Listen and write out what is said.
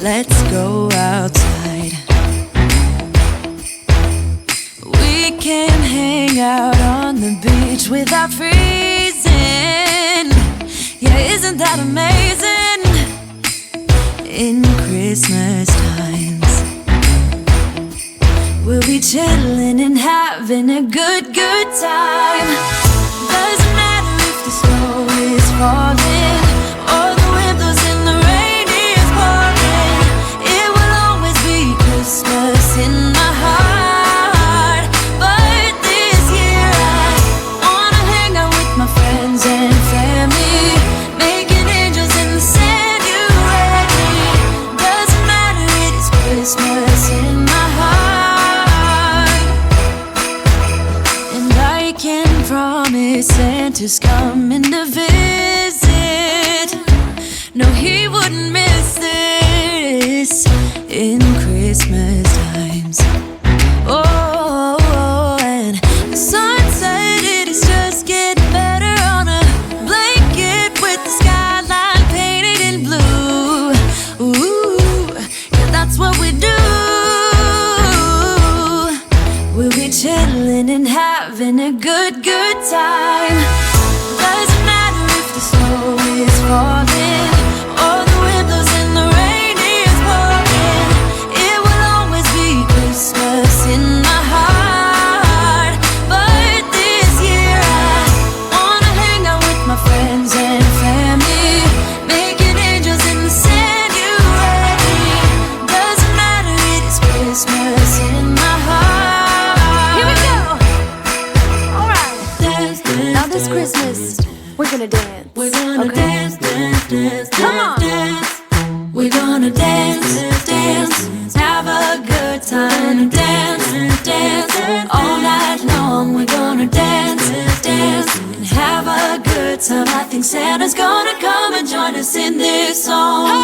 let's go outside. We can hang out on the beach without freezing. Yeah, isn't that amazing? In Christmas times, we'll be chilling and having a good time. Doesn't matter if the snow is falling or the wind blows and the rain is pouring. It will always be Christmas in my heart. But this year I wanna hang out with my friends and family, making angels in the sand. You ready? Doesn't matter, it is Christmas in my heart. And I can promise Santa's coming to visit. No, he wouldn't miss this in Christmas times. Oh, and the sun said it is just getting better on a blanket with the skyline painted in blue. Ooh, yeah, that's what we do. We'll be chilling and having a good time. Doesn't matter if the snow is falling or the wind blows and the rain is pouring. It will always be Christmas in my heart. But this year I wanna hang out with my friends and family, making angels in the sand. You ready? Doesn't matter, it is Christmas in my heart. Here we go. All right. Dance, dance, now this Christmas, we're gonna dance. We're gonna dance, dance, dance, come on, dance. We're gonna dance, dance, have a good time. Dance, dance, all night long. We're gonna dance, dance, and have a good time. I think Santa's gonna come and join us in this song.